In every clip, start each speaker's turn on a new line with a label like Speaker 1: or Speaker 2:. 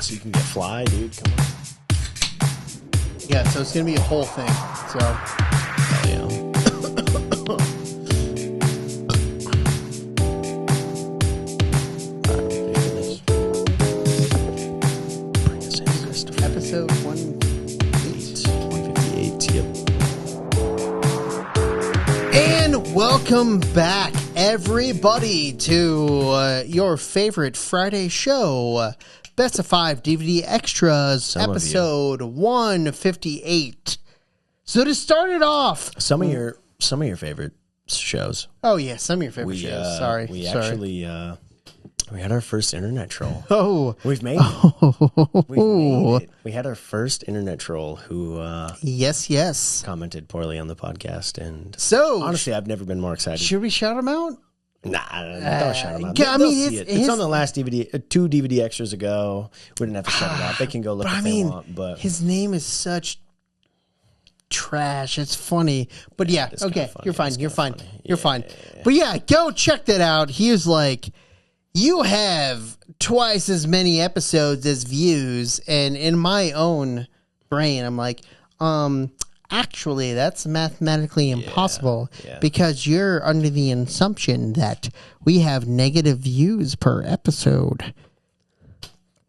Speaker 1: so you can get fly, dude. Come on.
Speaker 2: Yeah, so it's going to be a whole thing. So,
Speaker 1: Hell yeah.
Speaker 2: episode
Speaker 1: 158, yep.
Speaker 2: And welcome back, everybody, to your favorite Friday show, Best of 5 DVD Extras, episode 158. So to start it off,
Speaker 1: Some of your favorite shows.
Speaker 2: oh yeah, some of your favorite shows. Sorry,
Speaker 1: We actually we had our first internet troll.
Speaker 2: Oh,
Speaker 1: We've made it. We've made it. We had our first internet troll who
Speaker 2: yes.
Speaker 1: commented poorly on the podcast, and
Speaker 2: So
Speaker 1: honestly, I've never been more excited.
Speaker 2: should we shout him out?
Speaker 1: Don't shout them out.
Speaker 2: I
Speaker 1: They'll
Speaker 2: mean,
Speaker 1: see it.
Speaker 2: his-
Speaker 1: It's on the last DVD, 2 DVD extras ago. We didn't have to shout it out. They can go look
Speaker 2: But
Speaker 1: if
Speaker 2: I
Speaker 1: they
Speaker 2: mean,
Speaker 1: want. But
Speaker 2: his name is such trash. It's funny, but yeah,
Speaker 1: it's
Speaker 2: okay,
Speaker 1: kinda funny.
Speaker 2: you're fine.
Speaker 1: It's
Speaker 2: You're fine.
Speaker 1: kinda funny.
Speaker 2: You're fine. But yeah, go check that out. He was like, you have twice as many episodes as views, and in my own brain, I'm like, actually, that's mathematically impossible
Speaker 1: yeah.
Speaker 2: because you're under the assumption that we have negative views per episode.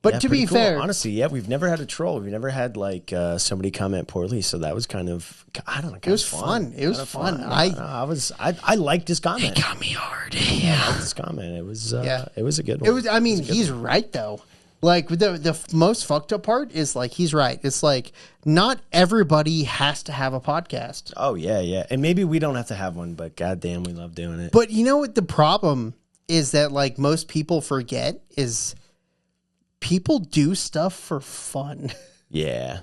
Speaker 2: But
Speaker 1: yeah,
Speaker 2: to
Speaker 1: pretty
Speaker 2: be
Speaker 1: cool.
Speaker 2: fair,
Speaker 1: Honestly, yeah, we've never had a troll. We've never had like somebody comment poorly. So that was kind of, I don't know,
Speaker 2: it was fun. It was
Speaker 1: Kinda
Speaker 2: fun.
Speaker 1: I liked his comment.
Speaker 2: It got me hard.
Speaker 1: I
Speaker 2: Yeah.
Speaker 1: liked his comment. It was
Speaker 2: Yeah.
Speaker 1: it was a good one.
Speaker 2: It was. I mean, he's right though. Like the most fucked up part is like he's right. It's like not everybody has to have a podcast.
Speaker 1: Oh yeah. And maybe we don't have to have one, but goddamn, we love doing it.
Speaker 2: But you know what the problem is that like most people forget is people do stuff for fun.
Speaker 1: Yeah,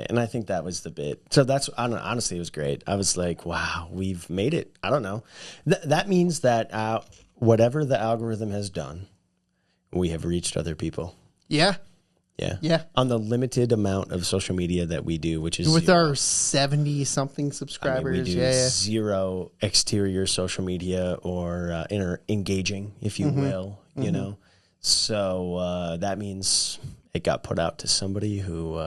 Speaker 1: and I think that was the bit. So that's honestly, it was great. I was like, wow, we've made it. I don't know. That means that whatever the algorithm has done, we have reached other people.
Speaker 2: Yeah.
Speaker 1: Yeah. On the limited amount of social media that we do, which is
Speaker 2: With
Speaker 1: zero.
Speaker 2: our 70 something
Speaker 1: I mean,
Speaker 2: subscribers.
Speaker 1: we do zero exterior social media or engaging, if you will, you know. So that means it got put out to somebody who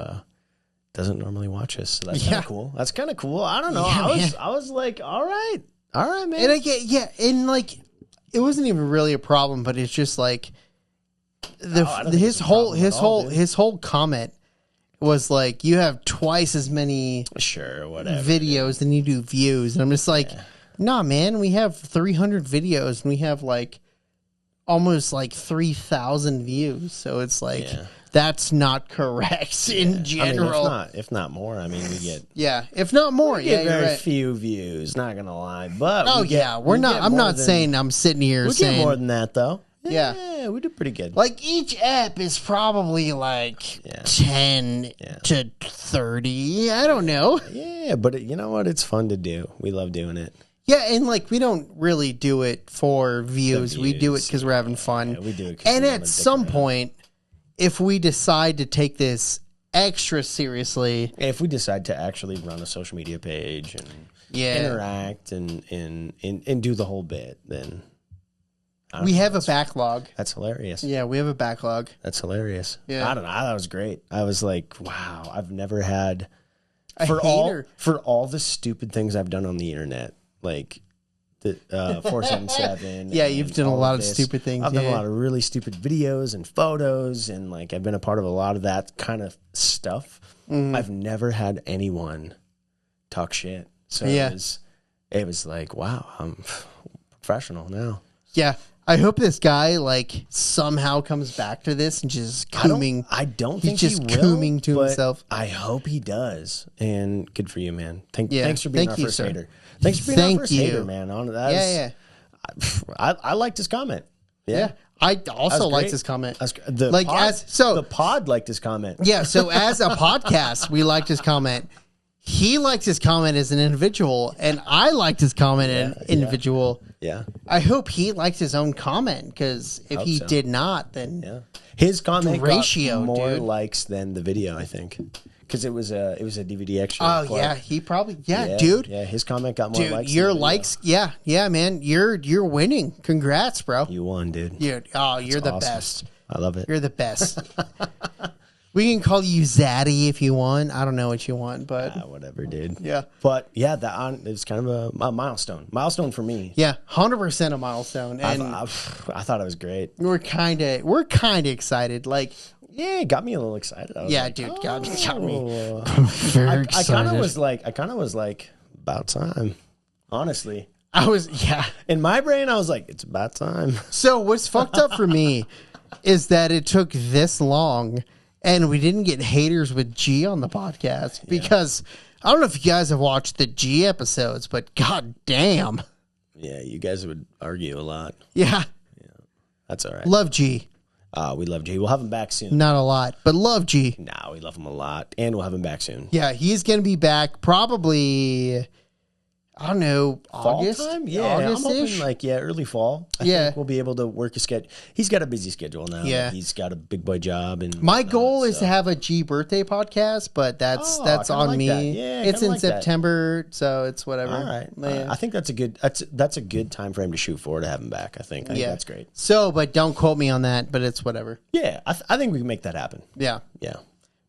Speaker 1: doesn't normally watch us. So that's kind of cool. That's kind of cool. I don't know.
Speaker 2: Yeah,
Speaker 1: I was like, all right, man.
Speaker 2: And I get and like it wasn't even really a problem, but it's just like
Speaker 1: I don't think it's a problem at all, dude.
Speaker 2: his whole comment was like, you have twice as many
Speaker 1: Sure, whatever.
Speaker 2: videos than you do views, and I'm just like, nah, man, we have 300 videos and we have like almost like 3,000 views, so it's like that's not correct in general.
Speaker 1: I mean, if not more. I mean, we get
Speaker 2: if not more,
Speaker 1: we get
Speaker 2: you're
Speaker 1: very
Speaker 2: right.
Speaker 1: few views. Not gonna lie, but
Speaker 2: Oh
Speaker 1: we get,
Speaker 2: we're
Speaker 1: we
Speaker 2: not.
Speaker 1: get
Speaker 2: I'm
Speaker 1: more
Speaker 2: not
Speaker 1: than-
Speaker 2: saying I'm sitting here
Speaker 1: we
Speaker 2: saying
Speaker 1: get more than that though.
Speaker 2: Yeah.
Speaker 1: We do pretty good.
Speaker 2: like each app is probably like 10 to 30. I don't know.
Speaker 1: Yeah, but you know what? It's fun to do. We love doing it.
Speaker 2: Yeah, and like we don't really do it for views. We do it because we're having fun.
Speaker 1: Yeah, we do it 'cause
Speaker 2: And
Speaker 1: we wanna
Speaker 2: at
Speaker 1: dick
Speaker 2: some
Speaker 1: around.
Speaker 2: point, if we decide to take this extra seriously,
Speaker 1: If we decide to actually run a social media page and interact and do the whole bit, then
Speaker 2: we have a backlog.
Speaker 1: that's hilarious.
Speaker 2: Yeah, we have a backlog.
Speaker 1: That's hilarious.
Speaker 2: Yeah.
Speaker 1: I don't know. That was great. I was like, wow, I've never had
Speaker 2: A
Speaker 1: for
Speaker 2: hater.
Speaker 1: all the stupid things I've done on the internet, like the 477.
Speaker 2: Yeah,
Speaker 1: and
Speaker 2: you've done a
Speaker 1: all
Speaker 2: lot of
Speaker 1: this.
Speaker 2: stupid things,
Speaker 1: I've done
Speaker 2: yeah.
Speaker 1: a lot of really stupid videos and photos, and like I've been a part of a lot of that kind of stuff.
Speaker 2: Mm-hmm.
Speaker 1: I've never had anyone talk shit. So
Speaker 2: Yeah.
Speaker 1: it was like, wow, I'm professional now.
Speaker 2: Yeah. I hope this guy like somehow comes back to this and just cooming.
Speaker 1: I don't
Speaker 2: He's
Speaker 1: think
Speaker 2: just
Speaker 1: he will,
Speaker 2: cooming to
Speaker 1: but
Speaker 2: himself.
Speaker 1: I hope he does. And good for you, man.
Speaker 2: Yeah,
Speaker 1: Thanks for being
Speaker 2: thank
Speaker 1: our
Speaker 2: you,
Speaker 1: first
Speaker 2: sir.
Speaker 1: hater. Thanks for being
Speaker 2: Thank
Speaker 1: our first
Speaker 2: you.
Speaker 1: hater, man. On that,
Speaker 2: Yeah.
Speaker 1: I liked his comment.
Speaker 2: Yeah. I also
Speaker 1: That's
Speaker 2: liked
Speaker 1: great.
Speaker 2: his comment.
Speaker 1: The
Speaker 2: Like,
Speaker 1: pod,
Speaker 2: the
Speaker 1: pod liked his comment.
Speaker 2: Yeah, so as a podcast, we liked his comment. He liked his comment as an individual, and I liked his comment as an individual.
Speaker 1: Yeah.
Speaker 2: I hope he liked his own comment, because if he
Speaker 1: so.
Speaker 2: did not, then
Speaker 1: Yeah. His comment
Speaker 2: Ratio,
Speaker 1: got more
Speaker 2: dude.
Speaker 1: likes than the video, I think. Because it was a DVD extra.
Speaker 2: oh
Speaker 1: plug.
Speaker 2: yeah, he probably dude.
Speaker 1: Yeah, his comment got more
Speaker 2: Dude,
Speaker 1: likes.
Speaker 2: your
Speaker 1: than the video.
Speaker 2: likes, yeah, man, you're winning. Congrats, bro.
Speaker 1: You won, dude.
Speaker 2: You're the
Speaker 1: Awesome.
Speaker 2: best.
Speaker 1: I love it.
Speaker 2: You're the best. We can call you Zaddy if you want. I don't know what you want, but
Speaker 1: Whatever, dude.
Speaker 2: yeah.
Speaker 1: But yeah, it's kind of a milestone for me.
Speaker 2: Yeah, 100% a milestone. And
Speaker 1: I thought it was great.
Speaker 2: we're kind of excited. Like,
Speaker 1: Yeah, it got me a little excited. I was
Speaker 2: yeah,
Speaker 1: like,
Speaker 2: dude, got me
Speaker 1: oh.
Speaker 2: very
Speaker 1: I
Speaker 2: excited.
Speaker 1: kind of was like, about time. Honestly,
Speaker 2: Yeah.
Speaker 1: in my brain, I was like, it's about time.
Speaker 2: So what's fucked up for me is that it took this long and we didn't get haters with G on the podcast because I don't know if you guys have watched the G episodes, but god damn.
Speaker 1: Yeah, you guys would argue a lot.
Speaker 2: Yeah.
Speaker 1: That's all right.
Speaker 2: Love G.
Speaker 1: We love G. We'll have him back soon.
Speaker 2: Not a lot, but love G.
Speaker 1: Nah, we love him a lot, and we'll have him back soon.
Speaker 2: Yeah, he's going to be back probably, I don't know,
Speaker 1: Fall
Speaker 2: August?
Speaker 1: time? Yeah, I'm
Speaker 2: August-ish?
Speaker 1: hoping early fall. I think we'll be able to work a schedule. He's got a busy schedule now.
Speaker 2: Yeah.
Speaker 1: He's got a big boy job. And
Speaker 2: My goal is to have a G birthday podcast, but that's
Speaker 1: kinda
Speaker 2: on
Speaker 1: like
Speaker 2: me.
Speaker 1: that. Yeah,
Speaker 2: it's
Speaker 1: kinda
Speaker 2: in
Speaker 1: like that.
Speaker 2: September, so it's whatever.
Speaker 1: All right.
Speaker 2: Yeah.
Speaker 1: I think that's a good time frame to shoot for to have him back. I think that's great.
Speaker 2: So, but don't quote me on that, but it's whatever.
Speaker 1: Yeah, I think we can make that happen.
Speaker 2: Yeah.
Speaker 1: Yeah.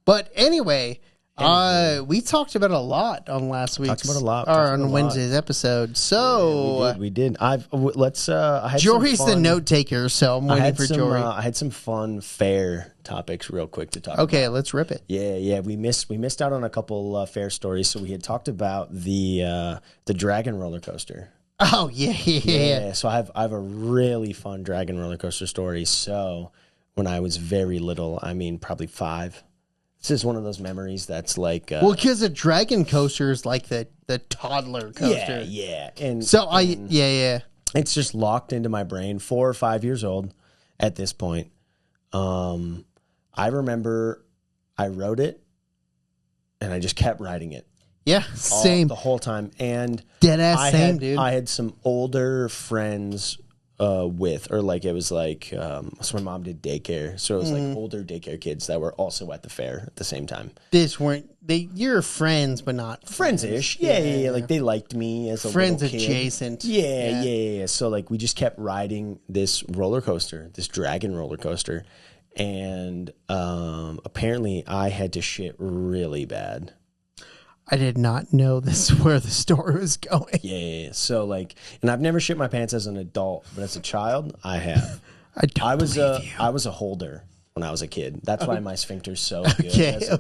Speaker 2: But anyway, we talked about a lot on last week's
Speaker 1: about a lot.
Speaker 2: or
Speaker 1: Talked about
Speaker 2: on
Speaker 1: a lot.
Speaker 2: Wednesday's episode. So,
Speaker 1: We did. I had some
Speaker 2: Jory's the
Speaker 1: fun-
Speaker 2: note taker, so I'm
Speaker 1: I
Speaker 2: waiting
Speaker 1: had
Speaker 2: for
Speaker 1: some,
Speaker 2: Jory.
Speaker 1: I had some fun fair topics real quick to talk about.
Speaker 2: Okay, let's rip it.
Speaker 1: Yeah. We missed out on a couple fair stories. So we had talked about the Dragon roller coaster.
Speaker 2: Oh yeah.
Speaker 1: So I have a really fun Dragon roller coaster story. So when I was very little, I mean probably 5. This is one of those memories that's like
Speaker 2: Well, because the Dragon coaster is like the toddler coaster.
Speaker 1: yeah. And
Speaker 2: So
Speaker 1: and
Speaker 2: yeah.
Speaker 1: it's just locked into my brain. 4 or 5 years old at this point. I remember I wrote it and I just kept writing it.
Speaker 2: Yeah, same.
Speaker 1: The whole time. And
Speaker 2: Dead ass same, dude.
Speaker 1: I had some older friends it was like so my mom did daycare, so it was like older daycare kids that were also at the fair at the same time.
Speaker 2: You're friends, but not
Speaker 1: Friends-ish. Yeah. Like they liked me as a
Speaker 2: friends
Speaker 1: little kid.
Speaker 2: adjacent.
Speaker 1: Yeah. So like we just kept riding this roller coaster, this Dragon roller coaster, and apparently I had to shit really bad.
Speaker 2: I did not know this is where the story was going.
Speaker 1: Yeah. So like, and I've never shit my pants as an adult, but as a child, I have.
Speaker 2: I was
Speaker 1: I was a holder when I was a kid. That's why my sphincter's so good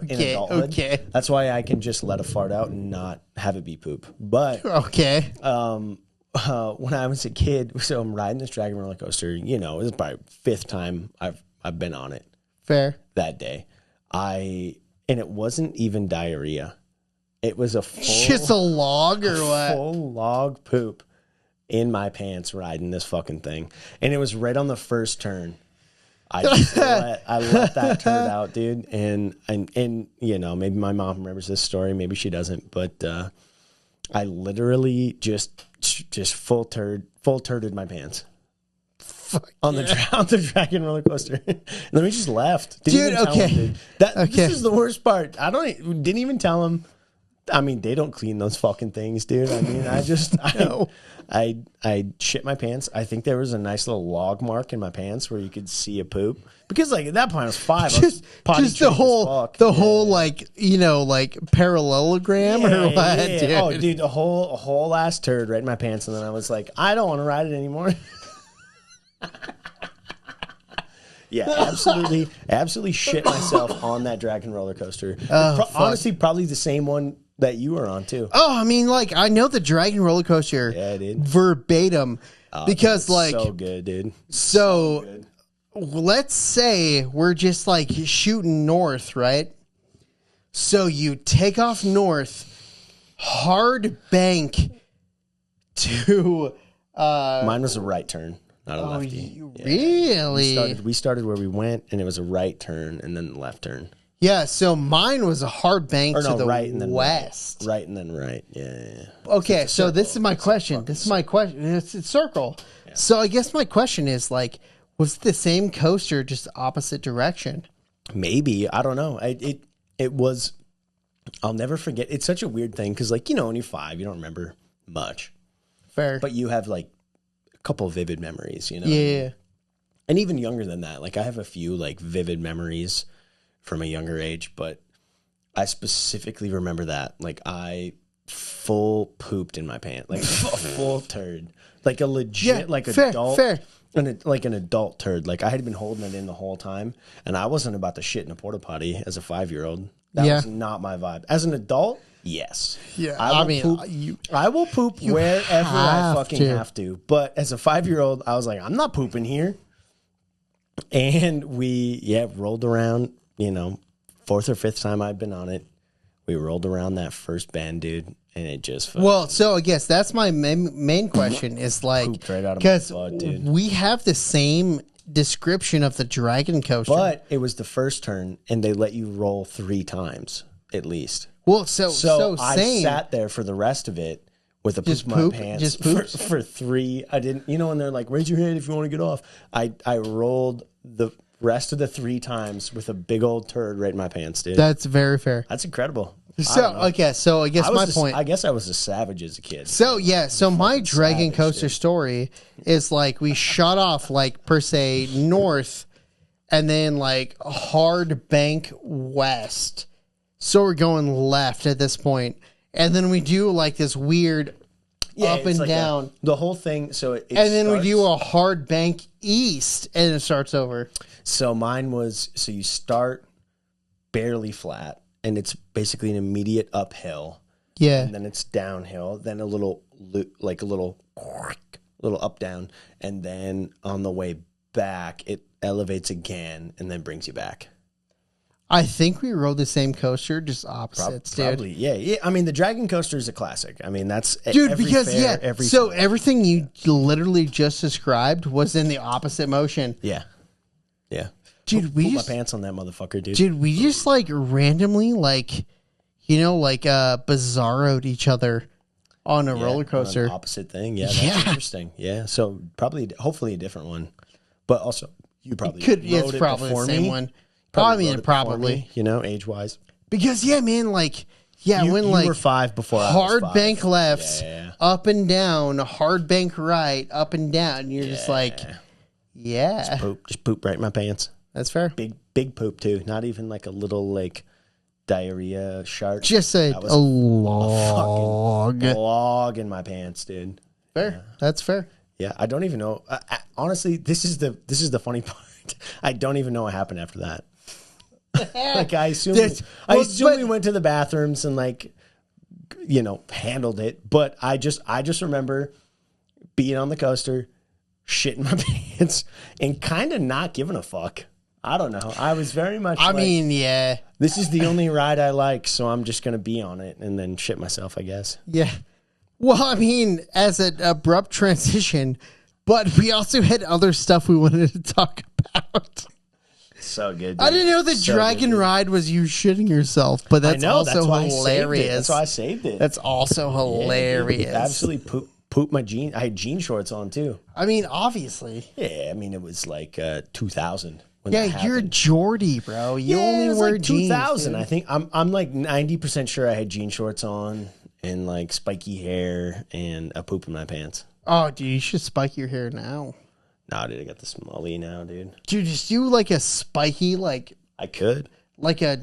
Speaker 1: in adulthood.
Speaker 2: Okay.
Speaker 1: That's why I can just let a fart out and not have it be poop. But
Speaker 2: Okay.
Speaker 1: when I was a kid, so I'm riding this Dragon roller coaster. You know, this is probably 5th time I've been on it
Speaker 2: Fair.
Speaker 1: that day. And it wasn't even diarrhea. It was a
Speaker 2: Just a log or what?
Speaker 1: full log poop in my pants riding this fucking thing. And it was right on the first turn. I let that turd out, dude. And you know, maybe my mom remembers this story, maybe she doesn't, but I literally just full turded my pants.
Speaker 2: Fuck
Speaker 1: on the Dragon roller coaster. And then we just left.
Speaker 2: Dude, okay.
Speaker 1: Him, this is the worst part. Didn't even tell him. I mean, they don't clean those fucking things, dude. I mean, I shit my pants. I think there was a nice little log mark in my pants where you could see a poop. Because like at that point I was 5.
Speaker 2: Just the whole like, you know, like parallelogram or what?
Speaker 1: Yeah.
Speaker 2: Dude.
Speaker 1: Oh, dude, a whole ass turd right in my pants, and then I was like, I don't want to ride it anymore. Yeah, absolutely shit myself on that Dragon roller coaster. Honestly, probably the same one that you were on too.
Speaker 2: Oh, I mean, like I know the Dragon roller coaster verbatim because
Speaker 1: dude,
Speaker 2: like
Speaker 1: so good, dude.
Speaker 2: So let's say we're just like shooting north, right? So you take off north, hard bank to.
Speaker 1: Mine was a right turn, not a lefty.
Speaker 2: Really?
Speaker 1: We started where we went, and it was a right turn, and then the left turn.
Speaker 2: Yeah, so mine was a hard bank to the
Speaker 1: right and then
Speaker 2: west.
Speaker 1: Right and then right. Yeah.
Speaker 2: Okay, so this is my question. It's a circle. Yeah. So I guess my question is like, was it the same coaster, just opposite direction?
Speaker 1: Maybe. I don't know. It was. I'll never forget. It's such a weird thing because, like, you know, when you're 5, you don't remember much.
Speaker 2: Fair.
Speaker 1: But you have like a couple of vivid memories, you know?
Speaker 2: Yeah.
Speaker 1: And even younger than that, like I have a few like vivid memories from a younger age, but I specifically remember that. Like, I full pooped in my pants, like a full turd, like a legit, like adult, like an adult turd. Like, I had been holding it in the whole time, and I wasn't about to shit in a porta potty as a 5-year-old. That was not my vibe. As an adult, yes.
Speaker 2: Yeah,
Speaker 1: I will poop wherever I fucking have to. But as a 5-year-old, I was like, I'm not pooping here. And we, rolled around, fourth or fifth time I'd been on it. We rolled around that first bend, dude, and it just
Speaker 2: well. So I guess that's my main question is like, because we have the same description of the Dragon Coaster,
Speaker 1: but it was the first turn, and they let you roll 3 times at least.
Speaker 2: Well, so
Speaker 1: I sat there for the rest of it with a poop in my pants for 3. I didn't, and they're like, raise your hand if you want to get off. I rolled the rest of the 3 times with a big old turd right in my pants, dude.
Speaker 2: That's very fair.
Speaker 1: That's incredible.
Speaker 2: So I guess my point.
Speaker 1: I guess I was a savage as a kid.
Speaker 2: So so my Dragon Coaster story is like we shot off like per se north, and then like hard bank west. So we're going left at this point, and then we do like this weird up and down
Speaker 1: the whole thing. So
Speaker 2: then we do a hard bank east, and it starts over.
Speaker 1: So mine was you start barely flat. And it's basically an immediate uphill.
Speaker 2: Yeah.
Speaker 1: And then it's downhill. Then a little up down. And then on the way back, it elevates again and then brings you back.
Speaker 2: I think we rode the same coaster, just opposites,
Speaker 1: Probably, dude. Yeah. I mean, the Dragon Coaster is a classic. I mean, that's
Speaker 2: so everything you literally just described was in the opposite motion.
Speaker 1: Yeah.
Speaker 2: Dude,
Speaker 1: we put my pants on that motherfucker, dude.
Speaker 2: Dude, we just like randomly bizarroed each other on a roller coaster.
Speaker 1: On an opposite thing. Yeah, that's interesting. Yeah. So hopefully a different one. But also you probably
Speaker 2: it's probably the same one. Probably
Speaker 1: age wise.
Speaker 2: Because when
Speaker 1: you were 5 before
Speaker 2: hard
Speaker 1: I was 5.
Speaker 2: Bank left, up and down, hard bank right, up and down, and you're just like
Speaker 1: just poop right in my pants.
Speaker 2: That's fair.
Speaker 1: Big poop too. Not even like a little like diarrhea shark.
Speaker 2: Just a log.
Speaker 1: A log in my pants, dude.
Speaker 2: Fair. Yeah. That's fair.
Speaker 1: Yeah, I don't even know. Honestly, this is the funny part. I don't even know what happened after that. Like I assume we went to the bathrooms and handled it. But I just remember being on the coaster, shitting my pants, and kind of not giving a fuck. I don't know. I was very much this is the only ride I like, so I'm just going to be on it and then shit myself, I guess.
Speaker 2: Yeah. Well, I mean, as an abrupt transition, but we also had other stuff we wanted to talk about.
Speaker 1: So good, dude.
Speaker 2: I didn't know the dragon ride was you shitting yourself, but that's also hilarious.
Speaker 1: That's why I saved it.
Speaker 2: That's also hilarious.
Speaker 1: Yeah, absolutely poop my jeans. I had jean shorts on too.
Speaker 2: I mean, obviously.
Speaker 1: Yeah, I mean, it was like 2000.
Speaker 2: Yeah, you're Geordie, bro. You only wear
Speaker 1: like
Speaker 2: jeans.
Speaker 1: 2000. I think I'm like 90% sure I had jean shorts on and like spiky hair and a poop in my pants.
Speaker 2: Oh, dude, you should spike your hair now.
Speaker 1: Nah, dude, I got the smully now, dude.
Speaker 2: Dude, just do like a spiky, like
Speaker 1: I could.
Speaker 2: Like a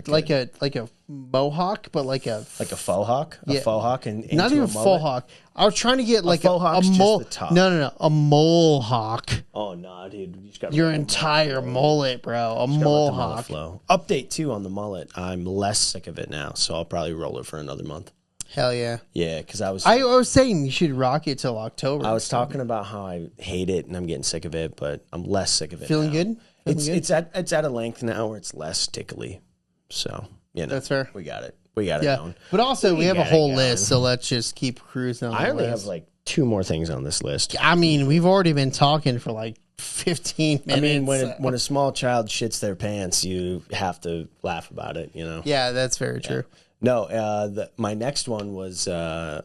Speaker 2: mohawk, but like a
Speaker 1: faux hawk, a faux hawk, and
Speaker 2: not even faux hawk. I was trying to get like a mole. No, a mole hawk.
Speaker 1: Oh no, dude, you just got
Speaker 2: your entire mullet, bro. A mole hawk.
Speaker 1: Flow. Update too on the mullet. I'm less sick of it now, so I'll probably roll it for another month.
Speaker 2: Hell yeah.
Speaker 1: Yeah, because I
Speaker 2: was saying you should rock it till October.
Speaker 1: I was talking about how I hate it and I'm getting sick of it, but I'm less sick of it.
Speaker 2: Feeling
Speaker 1: now.
Speaker 2: good?
Speaker 1: It's at a length now where it's less tickly. So,
Speaker 2: that's fair.
Speaker 1: We got it. We got it going.
Speaker 2: But also, we have a whole list, so let's just keep cruising on the list.
Speaker 1: I only have like 2 more things on this list.
Speaker 2: I mean, we've already been talking for like 15 minutes.
Speaker 1: I mean, when a small child shits their pants, you have to laugh about it,
Speaker 2: Yeah, that's very true.
Speaker 1: No, my next one was I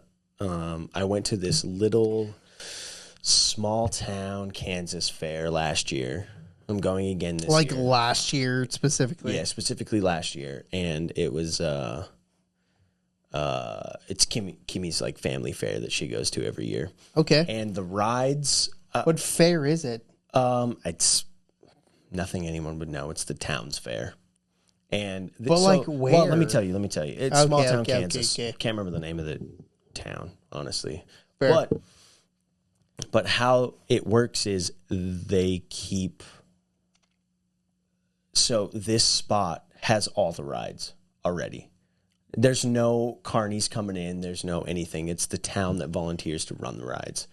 Speaker 1: went to this little small town Kansas fair last year. I'm going again this year.
Speaker 2: Like last year specifically?
Speaker 1: Yeah, specifically last year. And it was it's Kimmy's like family fair that she goes to every year.
Speaker 2: Okay.
Speaker 1: And the rides
Speaker 2: what fair is it?
Speaker 1: It's nothing anyone would know. It's the town's fair. And
Speaker 2: But, like,
Speaker 1: Well, let me
Speaker 2: where?
Speaker 1: tell you. It's
Speaker 2: Okay,
Speaker 1: small town
Speaker 2: okay,
Speaker 1: Kansas.
Speaker 2: okay.
Speaker 1: Can't remember the name of the town, honestly.
Speaker 2: Fair.
Speaker 1: But how it works is they keep. So this spot has all the rides already. There's no carnies coming in. There's no anything. It's the town that volunteers to run the rides.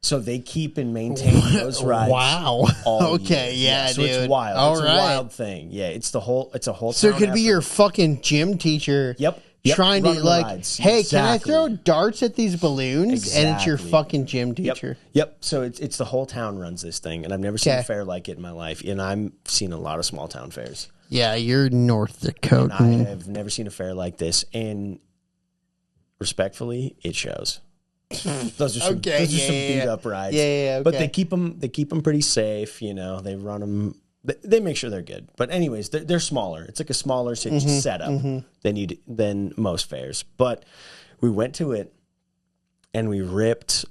Speaker 1: So they keep and maintain those rides.
Speaker 2: Wow.
Speaker 1: all
Speaker 2: Okay,
Speaker 1: year.
Speaker 2: yeah,
Speaker 1: so
Speaker 2: dude.
Speaker 1: it's wild.
Speaker 2: All
Speaker 1: it's
Speaker 2: right.
Speaker 1: a wild thing. Yeah, it's a whole
Speaker 2: So it
Speaker 1: town
Speaker 2: could be
Speaker 1: effort.
Speaker 2: your fucking gym teacher.
Speaker 1: Yep.
Speaker 2: Trying to
Speaker 1: running the
Speaker 2: like,
Speaker 1: rides.
Speaker 2: hey,
Speaker 1: Exactly.
Speaker 2: can I throw darts at these balloons? And it's your
Speaker 1: Exactly.
Speaker 2: fucking gym teacher.
Speaker 1: Yep. So it's the whole town runs this thing, and I've never seen
Speaker 2: Okay.
Speaker 1: a fair like it in my life. And I've seen a lot of small town fairs.
Speaker 2: Yeah, you're North Dakota.
Speaker 1: I have never seen a fair like this, and respectfully, it shows. Those are some,
Speaker 2: Okay,
Speaker 1: those are some
Speaker 2: yeah,
Speaker 1: beat
Speaker 2: yeah.
Speaker 1: up rides.
Speaker 2: Yeah,
Speaker 1: But
Speaker 2: okay.
Speaker 1: they keep them pretty safe. You know, they run them. They make sure they're good. But anyways, they're smaller. It's like a smaller setup than most fairs. But we went to it, and we ripped.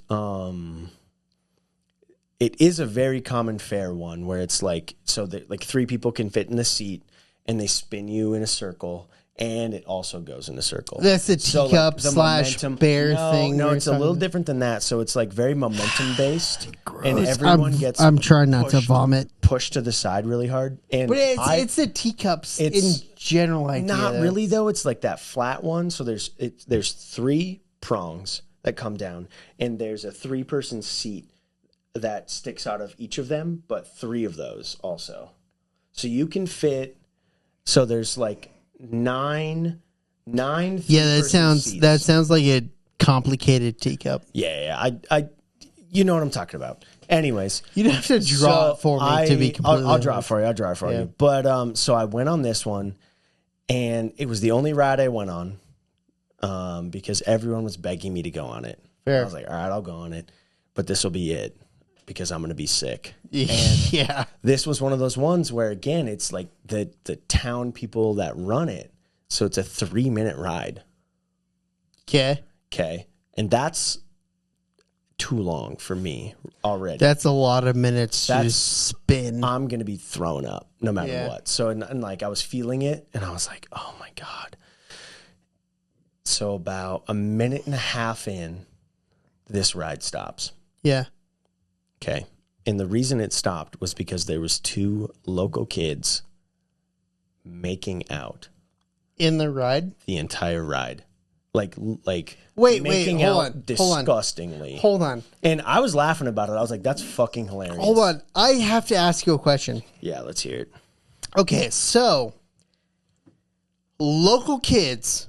Speaker 1: It is a very common fair one where it's like so that like 3 people can fit in the seat, and they spin you in a circle. And it also goes in a circle.
Speaker 2: That's the
Speaker 1: So, like,
Speaker 2: teacup
Speaker 1: the
Speaker 2: slash
Speaker 1: momentum-
Speaker 2: bear
Speaker 1: no,
Speaker 2: thing.
Speaker 1: No,
Speaker 2: or
Speaker 1: it's a little
Speaker 2: something.
Speaker 1: different than that. So it's like very momentum based, and everyone gets.
Speaker 2: I'm trying not to
Speaker 1: pushed-
Speaker 2: vomit.
Speaker 1: pushed to the side really hard. And
Speaker 2: But it's the teacups in
Speaker 1: It's
Speaker 2: general idea.
Speaker 1: not really though. It's like that flat one. So there's 3 prongs that come down, and there's a 3-person seat that sticks out of each of them, but 3 of those also. So you can fit. So there's like 9
Speaker 2: Yeah,
Speaker 1: three-person seats.
Speaker 2: that sounds like a complicated teacup.
Speaker 1: Yeah. I you know what I'm talking about. Anyways,
Speaker 2: You'd have to draw it for me to be completely
Speaker 1: I'll draw it
Speaker 2: honest.
Speaker 1: for you. I'll draw it for
Speaker 2: Yeah.
Speaker 1: you. But so I went on this one, and it was the only ride I went on, because everyone was begging me to go on it.
Speaker 2: Fair.
Speaker 1: I was like, all right, I'll go on it, but this will be it because I'm going to be sick.
Speaker 2: Yeah.
Speaker 1: This was one of those ones where again, it's like the town people that run it. So it's a 3-minute ride.
Speaker 2: Okay.
Speaker 1: Okay. And that's too long for me already.
Speaker 2: That's a lot of minutes to
Speaker 1: That's-
Speaker 2: spin.
Speaker 1: I'm going to be thrown up no matter
Speaker 2: Yeah.
Speaker 1: what. So, and like I was feeling it and I was like, oh my God. So about a minute and a half in, this ride stops.
Speaker 2: Yeah.
Speaker 1: Okay. And the reason it stopped was because there was 2 local kids making out
Speaker 2: In the ride.
Speaker 1: the entire ride. Like
Speaker 2: Wait,
Speaker 1: making
Speaker 2: hold
Speaker 1: out
Speaker 2: on, hold on.
Speaker 1: disgustingly.
Speaker 2: Hold on.
Speaker 1: And I was laughing about it. I was like, that's fucking hilarious.
Speaker 2: Hold on. I have to ask you a question.
Speaker 1: Yeah, let's hear it.
Speaker 2: Okay, so local kids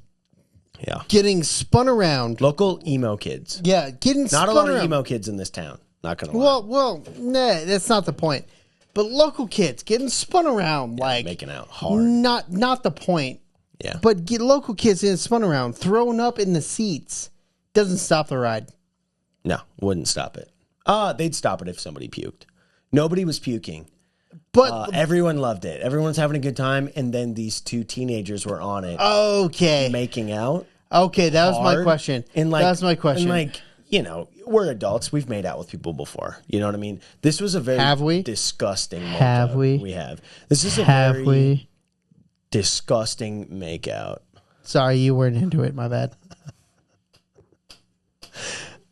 Speaker 1: Yeah.
Speaker 2: getting spun around.
Speaker 1: Local emo kids.
Speaker 2: Yeah, getting
Speaker 1: Not
Speaker 2: spun
Speaker 1: a lot
Speaker 2: around.
Speaker 1: of emo kids in this town. Not gonna lie.
Speaker 2: Well, nah, that's not the point. But local kids getting spun around like
Speaker 1: Making out hard.
Speaker 2: not the point.
Speaker 1: Yeah.
Speaker 2: But get local kids getting spun around, thrown up in the seats, doesn't stop the ride.
Speaker 1: No, wouldn't stop it. They'd stop it if somebody puked. Nobody was puking.
Speaker 2: But
Speaker 1: Everyone loved it. Everyone's having a good time. And then these 2 teenagers were on it
Speaker 2: okay,
Speaker 1: making out.
Speaker 2: okay, that was my
Speaker 1: hard.
Speaker 2: question.
Speaker 1: And like,
Speaker 2: that was my question.
Speaker 1: And like, you know, we're adults. We've made out with people before. You know what I mean? This was a very
Speaker 2: Have we?
Speaker 1: disgusting make
Speaker 2: Have
Speaker 1: out.
Speaker 2: we?
Speaker 1: We have. This is a
Speaker 2: Have
Speaker 1: very
Speaker 2: we?
Speaker 1: disgusting make out.
Speaker 2: Sorry, you weren't into it. My bad.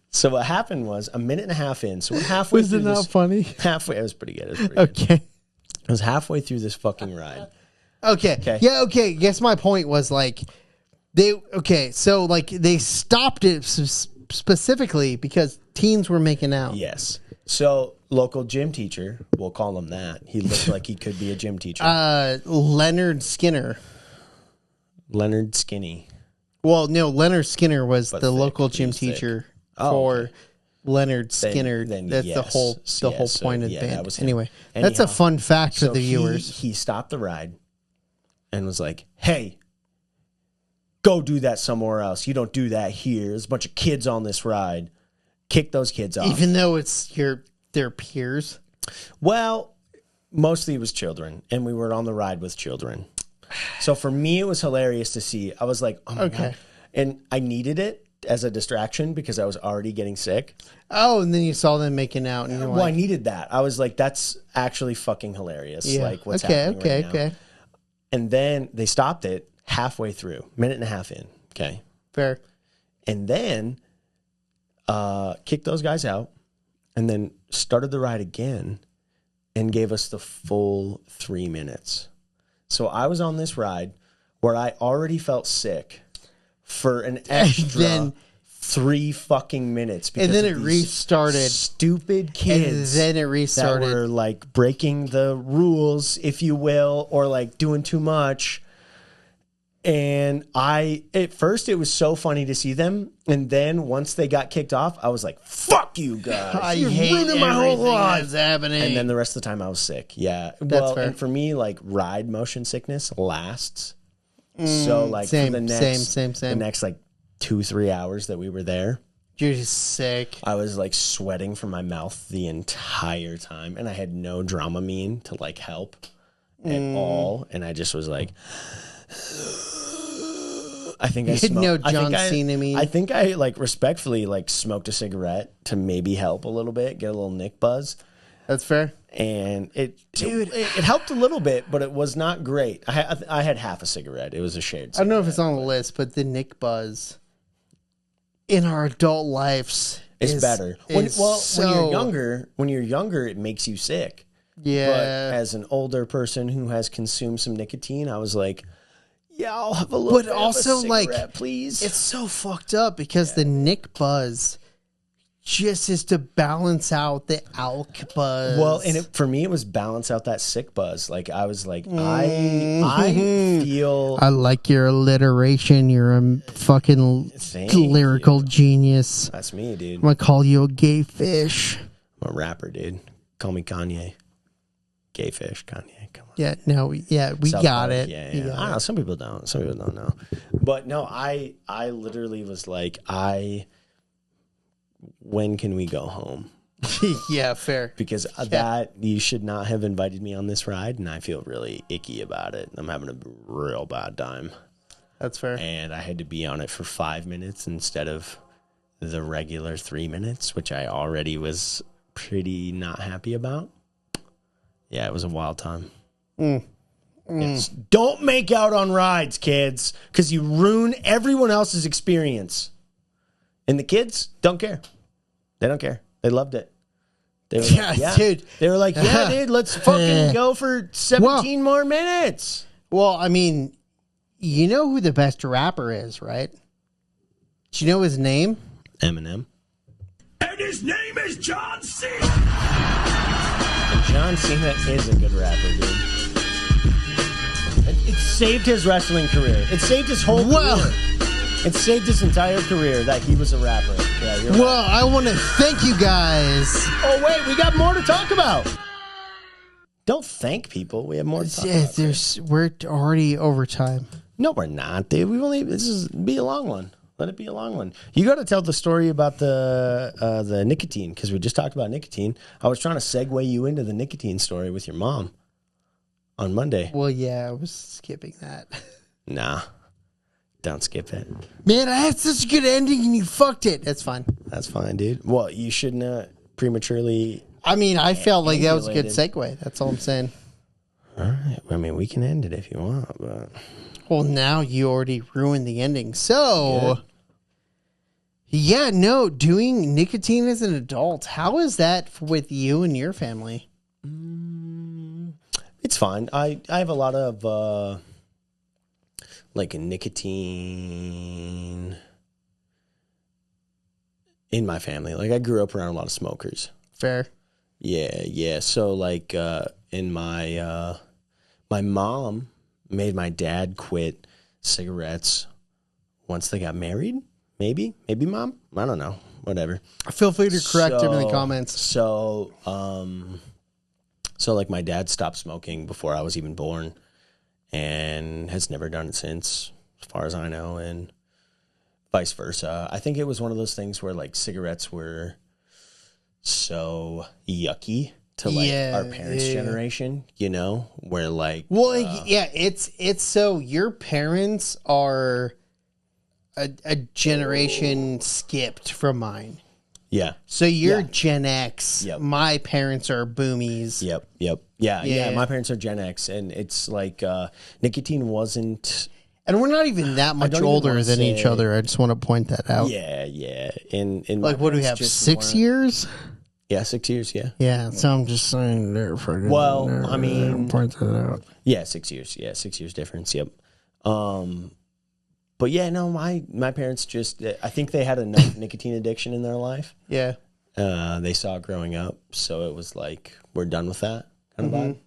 Speaker 1: So what happened was a minute and a half in. So we're halfway
Speaker 2: Was
Speaker 1: through
Speaker 2: it not
Speaker 1: this.
Speaker 2: funny?
Speaker 1: Halfway. It was pretty good. It was pretty good.
Speaker 2: Okay.
Speaker 1: I was halfway through this fucking ride.
Speaker 2: Okay. Yeah, okay. Guess my point was like so like they stopped it specifically because teens were making out.
Speaker 1: Yes. So local gym teacher, we'll call him that. He looked like he could be a gym teacher.
Speaker 2: Leonard Skinner.
Speaker 1: Leonard Skinny.
Speaker 2: Well, no, Leonard Skinner was the
Speaker 1: thick.
Speaker 2: local
Speaker 1: He
Speaker 2: gym
Speaker 1: was thick.
Speaker 2: teacher
Speaker 1: Oh,
Speaker 2: for
Speaker 1: okay.
Speaker 2: Leonard Skinner.
Speaker 1: then
Speaker 2: That's the
Speaker 1: yes.
Speaker 2: whole
Speaker 1: Yes, so,
Speaker 2: point of the
Speaker 1: yeah,
Speaker 2: band.
Speaker 1: that was him.
Speaker 2: Anyway, that's a
Speaker 1: Anyhow,
Speaker 2: fun fact for
Speaker 1: So
Speaker 2: the viewers.
Speaker 1: he stopped the ride and was like, hey, go do that somewhere else. You don't do that here. There's a bunch of kids on this ride. Kick those kids off.
Speaker 2: Even though it's their peers.
Speaker 1: Well, mostly it was children, and we were on the ride with children. So for me, it was hilarious to see. I was like, oh my
Speaker 2: Okay.
Speaker 1: God. And I needed it as a distraction because I was already getting sick.
Speaker 2: Oh, and then you saw them making out, and you're
Speaker 1: Well, I
Speaker 2: like,
Speaker 1: needed that. I was like, that's actually fucking hilarious.
Speaker 2: yeah.
Speaker 1: Like what's
Speaker 2: okay,
Speaker 1: happening
Speaker 2: okay,
Speaker 1: right now.
Speaker 2: okay.
Speaker 1: And then they stopped it halfway through, minute and a half in. Okay.
Speaker 2: Fair.
Speaker 1: And then kicked those guys out and then started the ride again and gave us the full 3 minutes. So I was on this ride where I already felt sick for an extra
Speaker 2: then,
Speaker 1: 3 fucking minutes.
Speaker 2: And then it
Speaker 1: of these
Speaker 2: restarted.
Speaker 1: Stupid kids.
Speaker 2: And then it restarted.
Speaker 1: That were like breaking the rules, if you will, or like doing too much. And at first it was so funny to see them. And then once they got kicked off, I was like, fuck you guys.
Speaker 2: You're ruining my whole life. That's happening.
Speaker 1: And then the rest of the time I was sick. Yeah.
Speaker 2: That's fair.
Speaker 1: And for me, like ride motion sickness lasts. So like
Speaker 2: same,
Speaker 1: for the next,
Speaker 2: same.
Speaker 1: the next like 2-3 hours that we were there,
Speaker 2: you're just sick.
Speaker 1: I was like sweating from my mouth the entire time. And I had no Dramamine to like help at all. And I just was like... I think I smoked.
Speaker 2: No John Cena meme.
Speaker 1: I think I like respectfully like smoked a cigarette to maybe help a little bit, get a little Nick buzz,
Speaker 2: That's fair.
Speaker 1: and it helped a little bit, but it was not great. I had half a cigarette. It was a shared
Speaker 2: I don't know if
Speaker 1: cigarette.
Speaker 2: it's on the list, but the Nick Buzz in our adult lives
Speaker 1: It's better. When
Speaker 2: so,
Speaker 1: when you're younger, it makes you sick.
Speaker 2: Yeah.
Speaker 1: But as an older person who has consumed some nicotine, I was like, yeah, I'll have a little
Speaker 2: But
Speaker 1: bit
Speaker 2: also,
Speaker 1: of a
Speaker 2: like,
Speaker 1: cigarette, please.
Speaker 2: It's so fucked up because the Nick Buzz just is to balance out the Alk Buzz.
Speaker 1: Well, and for me, it was balance out that sick buzz. Like I was like, I feel.
Speaker 2: I like your alliteration. You're a fucking
Speaker 1: Thank
Speaker 2: lyrical genius.
Speaker 1: That's me, dude.
Speaker 2: I'm gonna call you a gay fish.
Speaker 1: I'm a rapper, dude. Call me Kanye. Gay fish, Kanye. Come on.
Speaker 2: Yeah, no, yeah, we
Speaker 1: South
Speaker 2: got
Speaker 1: Park,
Speaker 2: it.
Speaker 1: Yeah,
Speaker 2: We
Speaker 1: yeah.
Speaker 2: got
Speaker 1: I don't know. Some people don't. Some people don't know. But no, I literally was like, when can we go home?
Speaker 2: it. Yeah, fair.
Speaker 1: Because that you should not have invited me on this ride, and I feel really icky about it. I'm having a real bad time,
Speaker 2: That's fair.
Speaker 1: and I had to be on it for 5 minutes instead of the regular 3 minutes, which I already was pretty not happy about. Yeah, it was a wild time. Yes. Don't make out on rides, kids, because you ruin everyone else's experience. And the kids don't care. They don't care. They loved it. They were
Speaker 2: Yeah, dude.
Speaker 1: They were like, yeah, dude, let's fucking go for 17 more minutes.
Speaker 2: Well, I mean, you know who the best rapper is, right? Do you know his name?
Speaker 1: Eminem.
Speaker 3: And his name is John Cena.
Speaker 1: John Cena is a good rapper, dude. It saved his wrestling career. It saved his whole career. It saved his entire career that he was a rapper. Yeah, you're right.
Speaker 2: Well, I want to thank you guys.
Speaker 1: Oh, wait, we got more to talk about. Don't thank people. We have more to talk about.
Speaker 2: We're already over time.
Speaker 1: No, we're not, dude. This is be a long one. Let it be a long one. You got to tell the story about the nicotine, because we just talked about nicotine. I was trying to segue you into the nicotine story with your mom on Monday.
Speaker 2: Well, yeah, I was skipping that.
Speaker 1: Nah, don't skip it.
Speaker 2: Man, I had such a good ending and you fucked it. That's fine.
Speaker 1: That's fine, dude. Well, you shouldn't have prematurely.
Speaker 2: I mean, I felt like that was a good
Speaker 1: Emulated.
Speaker 2: segue. That's all I'm saying.
Speaker 1: All right. I mean, we can end it if you want, but
Speaker 2: Well, now you already ruined the ending. So, yeah, no, doing nicotine as an adult, how is that with you and your family?
Speaker 1: it's fine. I have a lot of like a nicotine in my family. Like I grew up around a lot of smokers.
Speaker 2: Fair.
Speaker 1: Yeah. So like in my my mom made my dad quit cigarettes once they got married. Maybe mom. I don't know. Whatever.
Speaker 2: Feel free to correct him in the comments.
Speaker 1: So like my dad stopped smoking before I was even born, and has never done it since, as far as I know, and vice versa. I think it was one of those things where like cigarettes were so yucky to like our parents' generation, you know, where like
Speaker 2: Yeah, it's so your parents are a generation skipped from mine.
Speaker 1: Yeah.
Speaker 2: So you're
Speaker 1: Yeah.
Speaker 2: Gen X.
Speaker 1: Yep.
Speaker 2: My parents are boomies.
Speaker 1: Yep. Yeah.
Speaker 2: Yeah.
Speaker 1: My parents are Gen X, and it's like nicotine wasn't.
Speaker 2: And we're not even that much
Speaker 1: don't even
Speaker 2: older
Speaker 1: wanna
Speaker 2: than each
Speaker 1: say-
Speaker 2: other. I just want to point that out.
Speaker 1: Yeah. In
Speaker 2: Like, what do we have? 6 years?
Speaker 1: Yeah, 6 years. Yeah.
Speaker 2: Yeah. So I'm just saying there for
Speaker 1: Well, I mean,
Speaker 2: point that out.
Speaker 1: yeah, 6 years. Yeah, 6 years difference. Yep. But yeah, no, my parents just, I think they had enough nicotine addiction in their life.
Speaker 2: Yeah.
Speaker 1: They saw it growing up, so it was like, we're done with that kind of vibe.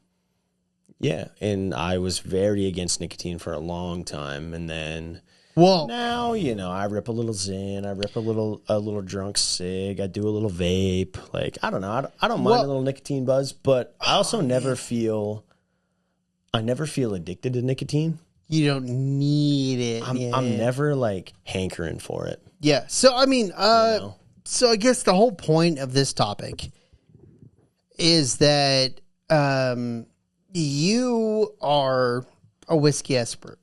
Speaker 1: Yeah, and I was very against nicotine for a long time, and then
Speaker 2: Well,
Speaker 1: now, I rip a little Zyn, I rip a little drunk cig, I do a little vape. Like, I don't know, I don't mind a little nicotine buzz, but I also never feel addicted to nicotine.
Speaker 2: you don't need it.
Speaker 1: I'm never like hankering for it.
Speaker 2: Yeah. So I mean,
Speaker 1: know?
Speaker 2: so I guess the whole point of this topic is that you are a whiskey expert.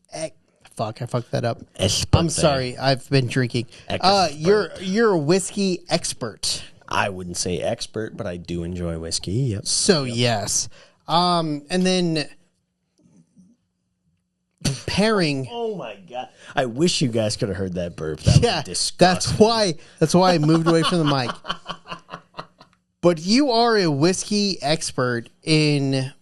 Speaker 2: Fuck, I fucked that up. I'm sorry, I've been drinking. You're a whiskey expert.
Speaker 1: I wouldn't say expert, but I do enjoy whiskey. Yep.
Speaker 2: So yes. And then pairing.
Speaker 1: Oh my god! I wish you guys could have heard that burp. That
Speaker 2: Yeah,
Speaker 1: was disgusting.
Speaker 2: that's why I moved away from the mic. But you are a whiskey expert in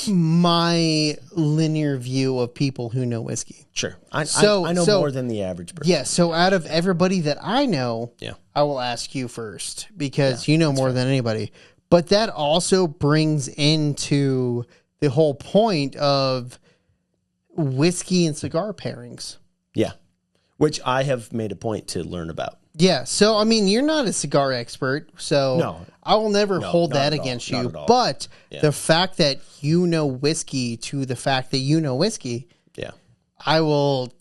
Speaker 2: my linear view of people who know whiskey.
Speaker 1: Sure. I
Speaker 2: So-
Speaker 1: know
Speaker 2: so-
Speaker 1: more than the average person.
Speaker 2: Yeah, so out of everybody that I know,
Speaker 1: Yeah.
Speaker 2: I will ask you first because you know more than anybody. But that also brings into the whole point of whiskey and cigar pairings.
Speaker 1: Yeah. Which I have made a point to learn about.
Speaker 2: Yeah, so I mean, you're not a cigar expert, so
Speaker 1: No.
Speaker 2: I will never hold
Speaker 1: not
Speaker 2: that
Speaker 1: at all,
Speaker 2: against
Speaker 1: not
Speaker 2: you.
Speaker 1: at all.
Speaker 2: But
Speaker 1: Yeah.
Speaker 2: the fact that you know whiskey to the fact that you know whiskey,
Speaker 1: Yeah.
Speaker 2: I will,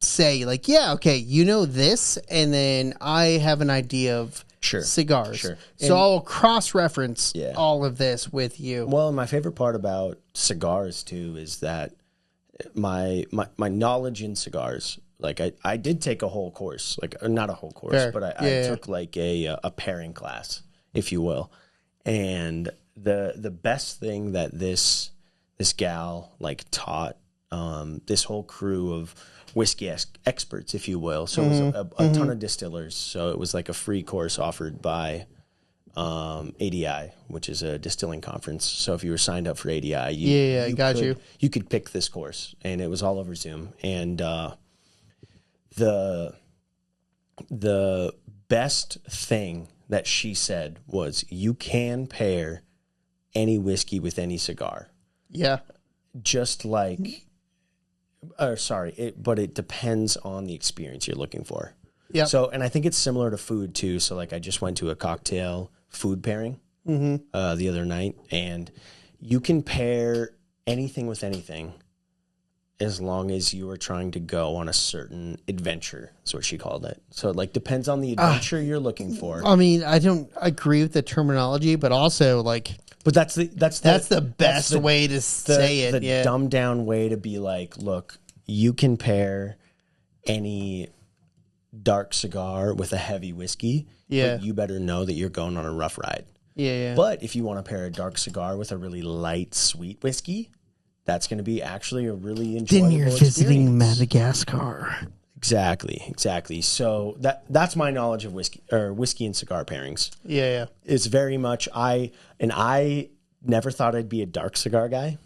Speaker 2: say like, yeah, okay, you know this, and then I have an idea of
Speaker 1: Sure.
Speaker 2: cigars.
Speaker 1: Sure.
Speaker 2: So I'll cross-reference
Speaker 1: Yeah.
Speaker 2: all of this with you.
Speaker 1: Well, my favorite part about cigars too is that my knowledge in cigars. Like I did take a whole course, like not a whole course,
Speaker 2: Fair.
Speaker 1: but I
Speaker 2: Yeah.
Speaker 1: took like a pairing class, if you will. And the best thing that this gal like taught this whole crew of whiskey experts, if you will. So it was a ton of distillers. So it was like a free course offered by ADI, which is a distilling conference. So if you were signed up for ADI, you could pick this course, and it was all over Zoom. And the best thing that she said was, you can pair any whiskey with any cigar.
Speaker 2: Yeah.
Speaker 1: Just like, but it depends on the experience you're looking for.
Speaker 2: Yep.
Speaker 1: So, and I think it's similar to food too. So like I just went to a cocktail food pairing the other night, and you can pair anything with anything as long as you are trying to go on a certain adventure. That's what she called it. So it like depends on the adventure you're looking for.
Speaker 2: I mean, I don't agree with the terminology, but also like
Speaker 1: But that's the
Speaker 2: best way to say it.
Speaker 1: The dumbed down way to be like, look, you can pair any dark cigar with a heavy whiskey.
Speaker 2: Yeah.
Speaker 1: But you better know that you're going on a rough ride.
Speaker 2: Yeah.
Speaker 1: But if you want to pair a dark cigar with a really light, sweet whiskey, that's going to be actually a really enjoyable
Speaker 2: Then you're visiting
Speaker 1: experience.
Speaker 2: Madagascar.
Speaker 1: Exactly. So that's my knowledge of whiskey and cigar pairings.
Speaker 2: Yeah.
Speaker 1: It's very much I never thought I'd be a dark cigar guy,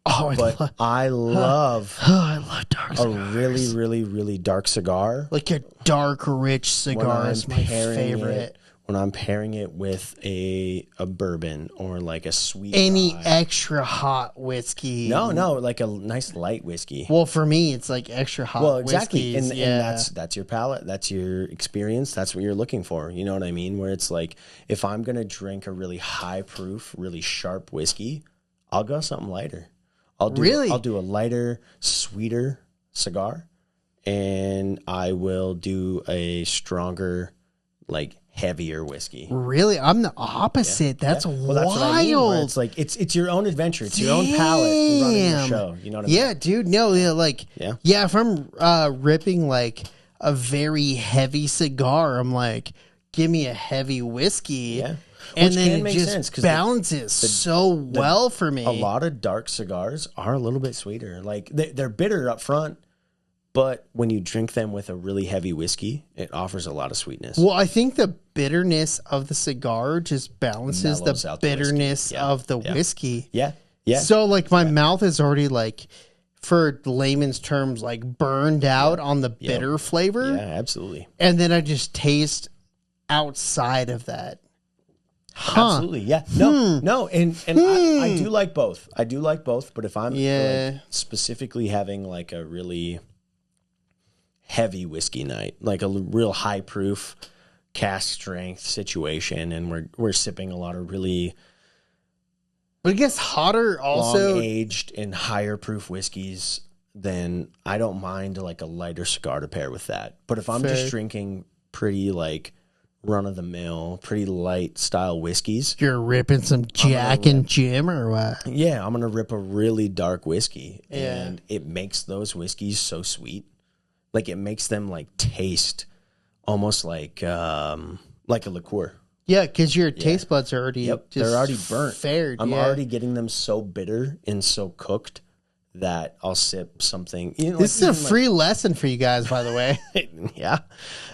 Speaker 2: Oh,
Speaker 1: but I love
Speaker 2: I love dark
Speaker 1: a
Speaker 2: cigars.
Speaker 1: really, really, really dark cigar.
Speaker 2: Like a dark, rich
Speaker 1: When
Speaker 2: cigar
Speaker 1: I'm
Speaker 2: is my
Speaker 1: pairing
Speaker 2: favorite.
Speaker 1: it- when I'm pairing it with a bourbon or like a sweet
Speaker 2: Any
Speaker 1: rye.
Speaker 2: extra hot whiskey.
Speaker 1: No, like a nice light whiskey.
Speaker 2: Well, for me, it's like extra hot
Speaker 1: Well, exactly,
Speaker 2: whiskeys.
Speaker 1: and that's your palate, that's your experience, that's what you're looking for. You know what I mean? Where it's like, if I'm gonna drink a really high proof, really sharp whiskey, I'll go something lighter. I'll do a lighter, sweeter cigar, and I will do a stronger, like heavier whiskey.
Speaker 2: Really? I'm the opposite. That's
Speaker 1: Well,
Speaker 2: wild.
Speaker 1: that's what I mean, where it's like it's your own adventure, it's your own palate running the show. You know what I mean?
Speaker 2: Yeah, dude. No, yeah, like
Speaker 1: Yeah.
Speaker 2: If I'm ripping like a very heavy cigar, I'm like, give me a heavy whiskey.
Speaker 1: Yeah.
Speaker 2: And
Speaker 1: Which
Speaker 2: then
Speaker 1: can
Speaker 2: it
Speaker 1: make
Speaker 2: just
Speaker 1: sense, 'cause
Speaker 2: balances so well for me.
Speaker 1: A lot of dark cigars are a little bit sweeter. Like they're bitter up front, but when you drink them with a really heavy whiskey, it offers a lot of sweetness.
Speaker 2: Well, I think the bitterness of the cigar just balances
Speaker 1: Mellows
Speaker 2: the
Speaker 1: out the whiskey.
Speaker 2: bitterness
Speaker 1: Yeah.
Speaker 2: of the
Speaker 1: Yeah.
Speaker 2: whiskey.
Speaker 1: Yeah. Yeah.
Speaker 2: So like my mouth is already like, for layman's terms, like burned out on the bitter flavor.
Speaker 1: Yeah, absolutely.
Speaker 2: And then I just taste outside of that. Huh.
Speaker 1: Absolutely. Yeah. No. And I do like both. I do like both. But if I'm like, specifically having like a really heavy whiskey night, like a real high proof cask strength situation, and we're sipping a lot of really
Speaker 2: But it gets hotter also.
Speaker 1: long aged and higher proof whiskeys, then I don't mind like a lighter cigar to pair with that. But if I'm
Speaker 2: Fair.
Speaker 1: just drinking pretty like run of the mill, pretty light style whiskeys,
Speaker 2: You're ripping some Jack and Jim or what?
Speaker 1: yeah, I'm gonna rip a really dark whiskey,
Speaker 2: Yeah.
Speaker 1: and it makes those whiskeys so sweet. Like it makes them like taste almost like a liqueur.
Speaker 2: Yeah, because your taste buds are already
Speaker 1: Yep,
Speaker 2: just
Speaker 1: they're already burnt.
Speaker 2: Fared,
Speaker 1: I'm
Speaker 2: yeah.
Speaker 1: already getting them so bitter and so cooked that I'll sip something. You know,
Speaker 2: This
Speaker 1: like,
Speaker 2: is a free lesson for you guys, by the way.
Speaker 1: yeah.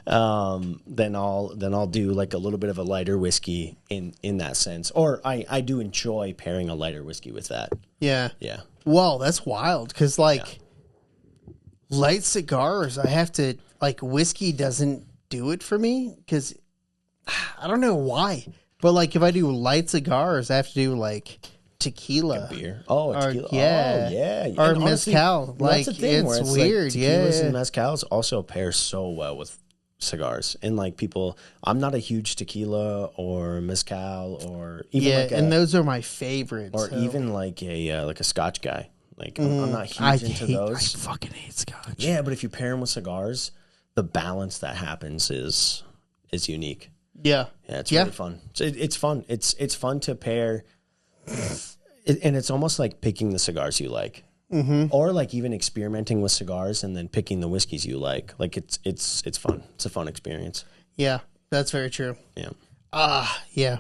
Speaker 1: Then I'll do like a little bit of a lighter whiskey in that sense, or I do enjoy pairing a lighter whiskey with that.
Speaker 2: Yeah.
Speaker 1: Yeah.
Speaker 2: Whoa, that's wild. Because like light cigars, I have to like whiskey doesn't do it for me because I don't know why, but like if I do light cigars, I have to do like tequila.
Speaker 1: Beer. Oh,
Speaker 2: Or-
Speaker 1: tequila.
Speaker 2: yeah.
Speaker 1: Oh, yeah.
Speaker 2: Or
Speaker 1: And honestly,
Speaker 2: mezcal.
Speaker 1: that's the
Speaker 2: Like,
Speaker 1: thing where
Speaker 2: it's
Speaker 1: like,
Speaker 2: weird,
Speaker 1: tequilas
Speaker 2: yeah.
Speaker 1: and mezcals also pair so well with cigars. And like people, I'm not a huge tequila or mezcal or even
Speaker 2: Yeah,
Speaker 1: like
Speaker 2: and those are my favorites.
Speaker 1: or
Speaker 2: so.
Speaker 1: even like a Scotch guy. Like I'm not
Speaker 2: I
Speaker 1: huge into
Speaker 2: hate,
Speaker 1: those.
Speaker 2: I fucking hate scotch.
Speaker 1: Yeah, but if you pair them with cigars, the balance that happens is unique.
Speaker 2: Yeah.
Speaker 1: Yeah, it's really fun. So it's fun. It's fun to pair, and it's almost like picking the cigars you like, or like even experimenting with cigars and then picking the whiskeys you like. Like it's fun. It's a fun experience.
Speaker 2: Yeah, that's very true.
Speaker 1: Yeah,
Speaker 2: Yeah.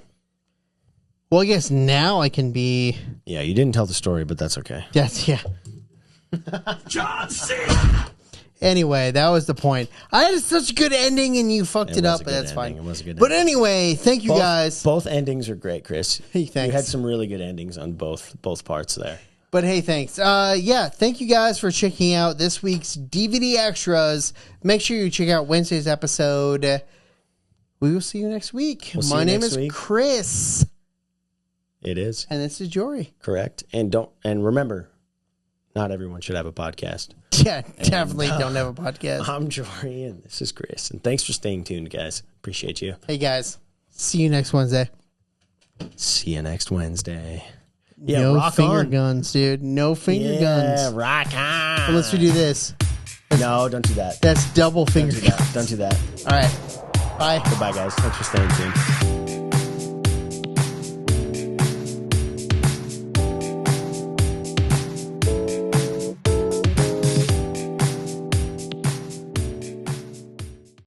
Speaker 2: Well, I guess now I can be.
Speaker 1: yeah. You didn't tell the story, but that's okay.
Speaker 2: That's yeah.
Speaker 3: John C.
Speaker 2: Anyway, that was the point. I had such a good ending and you fucked it
Speaker 1: was
Speaker 2: up,
Speaker 1: a
Speaker 2: but
Speaker 1: good
Speaker 2: that's
Speaker 1: ending.
Speaker 2: fine.
Speaker 1: It was a good
Speaker 2: But
Speaker 1: ending.
Speaker 2: anyway, thank you guys.
Speaker 1: Both endings are great, Chris.
Speaker 2: Hey, thanks.
Speaker 1: You had some really good endings on both parts there.
Speaker 2: But hey, thanks. Yeah, thank you guys for checking out this week's DVD Extras. Make sure you check out Wednesday's episode. We will see you next week.
Speaker 1: We'll see
Speaker 2: My
Speaker 1: you
Speaker 2: name
Speaker 1: next
Speaker 2: is
Speaker 1: week.
Speaker 2: Chris,
Speaker 1: It is
Speaker 2: and this is Jory.
Speaker 1: correct. And remember, not everyone should have a podcast.
Speaker 2: Yeah, definitely don't have a podcast.
Speaker 1: I'm Jory, and this is Chris. And thanks for staying tuned, guys. Appreciate you.
Speaker 2: Hey, guys. See you next Wednesday.
Speaker 1: See you next Wednesday. Yeah,
Speaker 2: No
Speaker 1: rock
Speaker 2: finger
Speaker 1: on.
Speaker 2: guns, dude. No finger
Speaker 1: Yeah,
Speaker 2: guns.
Speaker 1: rock on.
Speaker 2: Unless we do this.
Speaker 1: No, don't do that.
Speaker 2: That's double finger
Speaker 1: Don't do that.
Speaker 2: guns.
Speaker 1: Don't do that.
Speaker 2: All right. Bye.
Speaker 1: Goodbye, guys. Thanks for staying tuned.